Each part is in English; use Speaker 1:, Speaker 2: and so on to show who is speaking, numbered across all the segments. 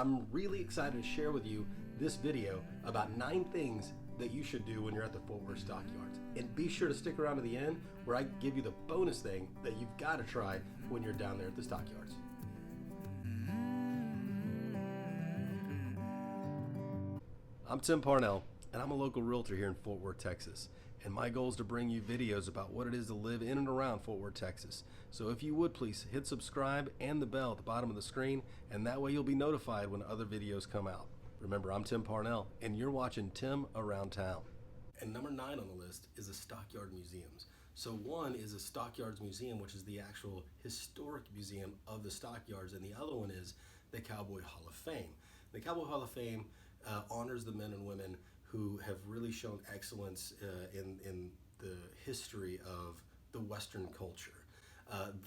Speaker 1: I'm really excited to share with you this video about 9 things that you should do when you're at the Fort Worth Stockyards. And be sure to stick around to the end where I give you the bonus thing that you've got to try when you're down there at the Stockyards. I'm Tim Parnell, and I'm a local realtor here in Fort Worth, Texas. And my goal is to bring you videos about what it is to live in and around Fort Worth, Texas. So if you would please hit subscribe and the bell at the bottom of the screen, and that way you'll be notified when other videos come out. Remember, I'm Tim Parnell, and you're watching Tim Around Town. And number 9 on the list is the Stockyard Museums. So one is the Stockyards Museum, which is the actual historic museum of the Stockyards, and the other one is the Cowboy Hall of Fame. The Cowboy Hall of Fame honors the men and women who have really shown excellence in the history of the Western culture.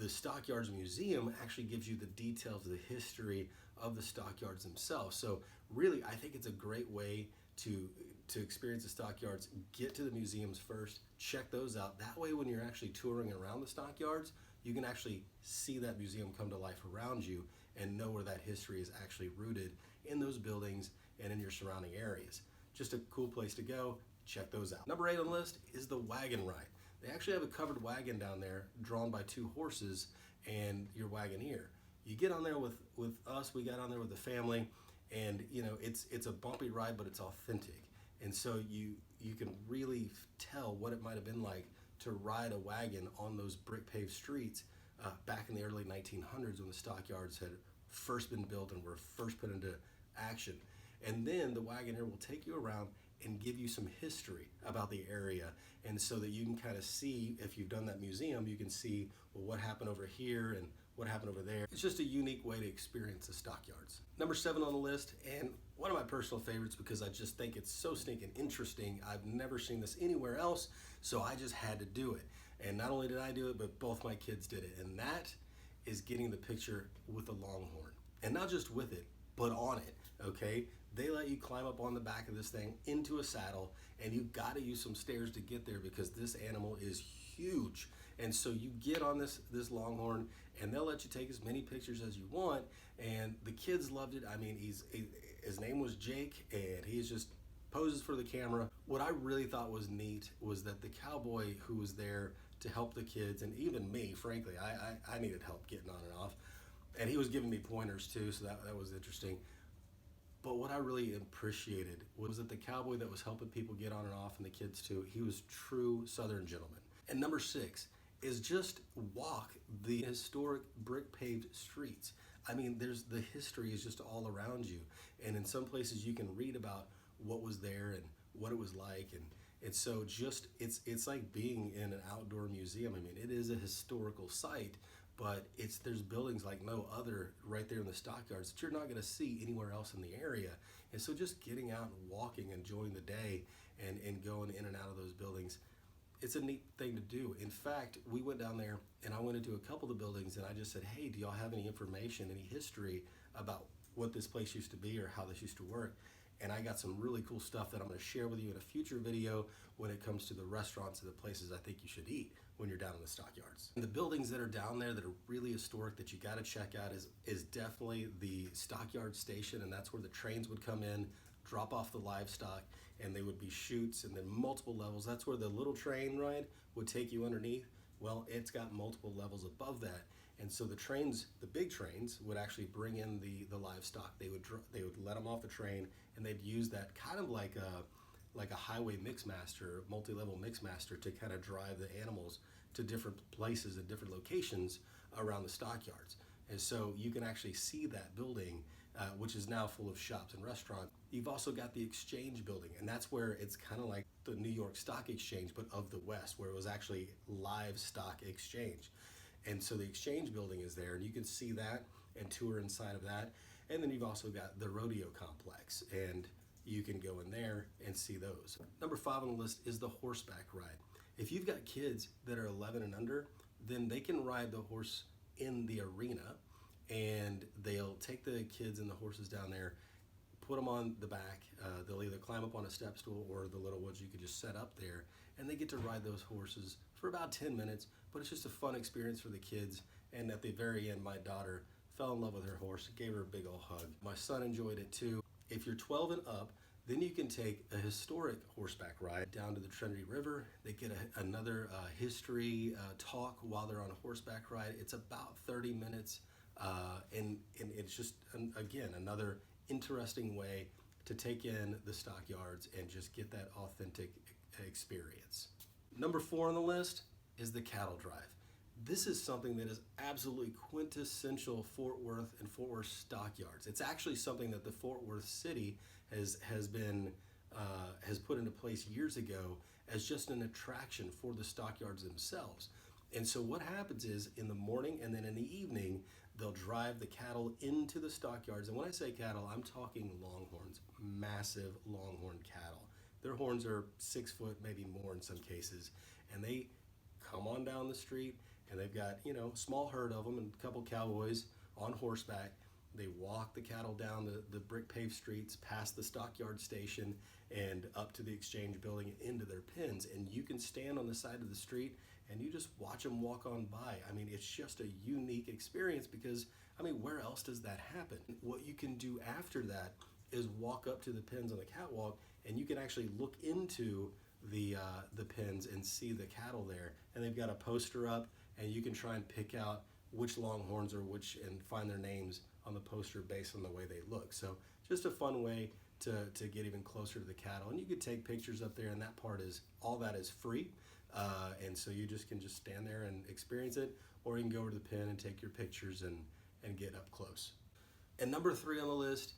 Speaker 1: The Stockyards Museum actually gives you the details of the history of the Stockyards themselves. So really, I think it's a great way to experience the Stockyards. Get to the museums first, check those out. That way when you're actually touring around the Stockyards, you can actually see that museum come to life around you and know where that history is actually rooted in those buildings and in your surrounding areas. Just a cool place to go. Check those out. Number 8 on the list is the wagon ride. They actually have a covered wagon down there drawn by 2 horses and your wagoneer. You get on there with us. We got on there with the family, and you know it's a bumpy ride, but it's authentic. And so you can really tell what it might have been like to ride a wagon on those brick paved streets back in the early 1900s when the Stockyards had first been built and were first put into action. And then the wagoneer will take you around and give you some history about the area, and so that you can kind of see, if you've done that museum, you can see, well, what happened over here and what happened over there. It's just a unique way to experience the Stockyards. Number 7 on the list, and one of my personal favorites because I just think it's so stinking interesting. I've never seen this anywhere else, so I just had to do it. And not only did I do it, but both my kids did it, and that is getting the picture with the Longhorn. And not just with it, but on it, okay? They let you climb up on the back of this thing into a saddle, and you've got to use some stairs to get there because this animal is huge. And so you get on this Longhorn, and they'll let you take as many pictures as you want, and the kids loved it. I mean, his name was Jake, and he just poses for the camera. What I really thought was neat was that the cowboy who was there to help the kids, and even me, frankly, I needed help getting on and off, and he was giving me pointers too, so that was interesting. But what I really appreciated was that the cowboy that was helping people get on and off, and the kids too, he was true Southern gentleman. And number 6 is just walk the historic brick paved streets. I mean, the history is just all around you. And in some places you can read about what was there and what it was like. And so just, it's like being in an outdoor museum. I mean, it is a historical site, but there's buildings like no other right there in the Stockyards that you're not going to see anywhere else in the area. And so just getting out and walking, enjoying the day, and going in and out of those buildings, it's a neat thing to do. In fact, we went down there and I went into a couple of the buildings and I just said, hey, do y'all have any information, any history about what this place used to be or how this used to work? And I got some really cool stuff that I'm going to share with you in a future video when it comes to the restaurants and the places I think you should eat when you're down in the Stockyards. And the buildings that are down there that are really historic that you got to check out is definitely the Stockyard Station, and that's where the trains would come in, drop off the livestock, and they would be chutes and then multiple levels. That's where the little train ride would take you underneath. Well, it's got multiple levels above that. And so the trains, the big trains, would actually bring in the livestock. They would let them off the train, and they'd use that kind of like a highway mixmaster, multi-level mixmaster, to kind of drive the animals to different places and different locations around the Stockyards. And so you can actually see that building, which is now full of shops and restaurants. You've also got the Exchange building, and that's where it's kind of like the New York Stock Exchange, but of the West, where it was actually livestock exchange. And so the Exchange building is there, and you can see that and tour inside of that. And then you've also got the rodeo complex, and you can go in there and see those. Number 5 on the list is the Horseback Ride. If you've got kids that are 11 and under, then they can ride the horse in the arena, and they'll take the kids and the horses down there, put them on the back. They'll either climb up on a step stool, or the little ones you could just set up there, and they get to ride those horses for about 10 minutes, but it's just a fun experience for the kids. And at the very end, my daughter fell in love with her horse, gave her a big old hug. My son enjoyed it too. If you're 12 and up, then you can take a historic horseback ride down to the Trinity River. They get another history talk while they're on a horseback ride. It's about 30 minutes, and it's just, again, another interesting way to take in the Stockyards and just get that authentic experience. Number 4 on the list is the cattle drive. This is something that is absolutely quintessential Fort Worth and Fort Worth Stockyards. It's actually something that the Fort Worth city has put into place years ago as just an attraction for the Stockyards themselves. And so what happens is in the morning and then in the evening, they'll drive the cattle into the Stockyards. And when I say cattle, I'm talking longhorns, massive longhorn cattle. Their horns are 6 foot, maybe more in some cases. And they come on down the street, and they've got, you know, a small herd of them and a couple cowboys on horseback. They walk the cattle down the brick paved streets, past the Stockyard Station, and up to the exchange building and into their pens. And you can stand on the side of the street and you just watch them walk on by. I mean, it's just a unique experience because, I mean, where else does that happen? What you can do after that is walk up to the pens on the catwalk, and you can actually look into the pens and see the cattle there. And they've got a poster up, and you can try and pick out which longhorns are which and find their names on the poster based on the way they look. So just a fun way to get even closer to the cattle. And you could take pictures up there, and that part is, all that is free. And so you can just stand there and experience it, or you can go over to the pen and take your pictures and get up close. And number 3 on the list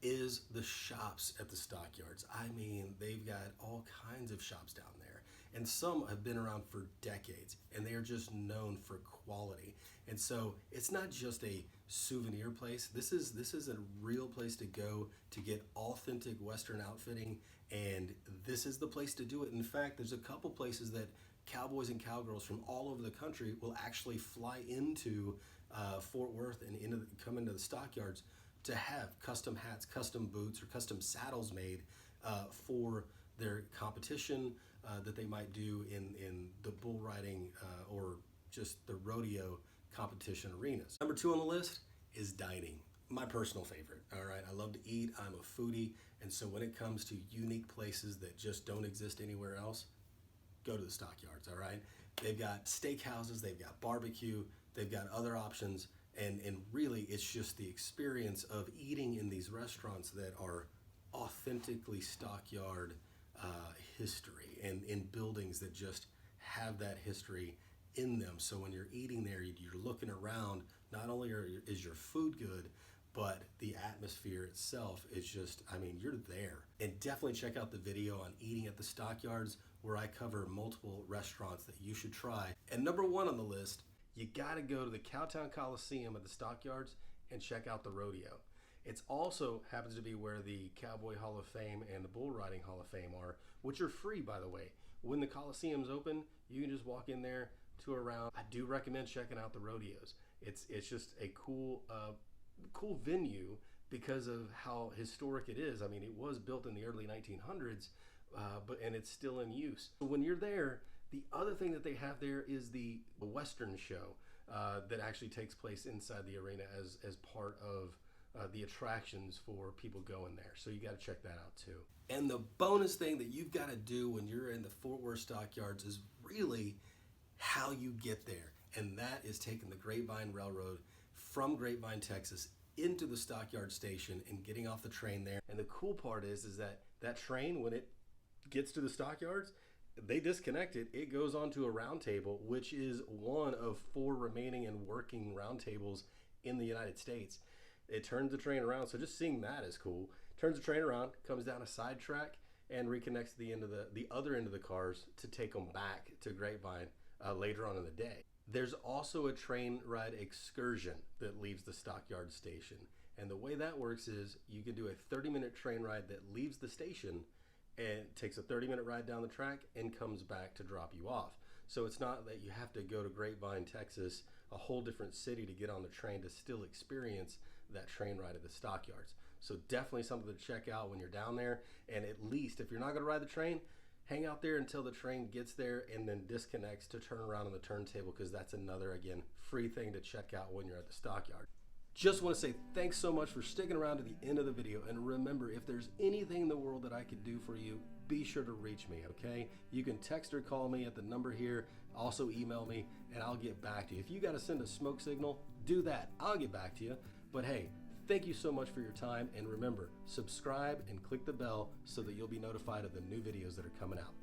Speaker 1: is the shops at the Stockyards. I mean, they've got all kinds of shops down there, and some have been around for decades, and they are just known for quality. And so it's not just a souvenir place. This is a real place to go to get authentic Western outfitting, and this is the place to do it. In fact, there's a couple places that cowboys and cowgirls from all over the country will actually fly into Fort Worth and come into the Stockyards to have custom hats, custom boots, or custom saddles made for their competition that they might do in the bull riding or just the rodeo competition arenas. Number 2 on the list is dining. My personal favorite. All right, I love to eat. I'm a foodie, and so when it comes to unique places that just don't exist anywhere else, go to the Stockyards. All right, they've got steakhouses, they've got barbecue, they've got other options. And really, it's just the experience of eating in these restaurants that are authentically Stockyard history, and in buildings that just have that history in them. So when you're eating there, you're looking around, not only is your food good, but the atmosphere itself is just, I mean, you're there. And definitely check out the video on eating at the Stockyards, where I cover multiple restaurants that you should try. And number 1 on the list, you gotta go to the Town Coliseum at the Stockyards and check out the rodeo. It's also happens to be where the Cowboy Hall of Fame and the Bull Riding Hall of Fame are, which are free, by the way. When the Coliseum's open, you can just walk in there, tour around. I do recommend checking out the rodeos. It's just a cool venue because of how historic it is. I mean, it was built in the early 1900s, and it's still in use. So when you're there, the other thing that they have there is the Western show that actually takes place inside the arena as part of the attractions for people going there. So you got to check that out too. And the bonus thing that you've got to do when you're in the Fort Worth Stockyards is really how you get there. And that is taking the Grapevine Railroad from Grapevine, Texas, into the Stockyard Station and getting off the train there. And the cool part is that train, when it gets to the Stockyards, they disconnect it. It goes onto a round table, which is one of 4 remaining and working round tables in the United States. It turns the train around, so just seeing that is cool. Turns the train around, comes down a side track, and reconnects the other end of the cars to take them back to Grapevine later on in the day. There's also a train ride excursion that leaves the Stockyard Station, and the way that works is you can do a 30-minute train ride that leaves the station and takes a 30-minute ride down the track and comes back to drop you off. So it's not that you have to go to Grapevine, Texas, a whole different city to get on the train to still experience that train ride at the Stockyards. So definitely something to check out when you're down there. And at least if you're not going to ride the train, hang out there until the train gets there and then disconnects to turn around on the turntable, because that's another, again, free thing to check out when you're at the Stockyard. Just want to say thanks so much for sticking around to the end of the video. And remember, if there's anything in the world that I could do for you, be sure to reach me, okay? You can text or call me at the number here. Also email me, and I'll get back to you. If you got to send a smoke signal, do that. I'll get back to you. But hey, thank you so much for your time. And remember, subscribe and click the bell so that you'll be notified of the new videos that are coming out.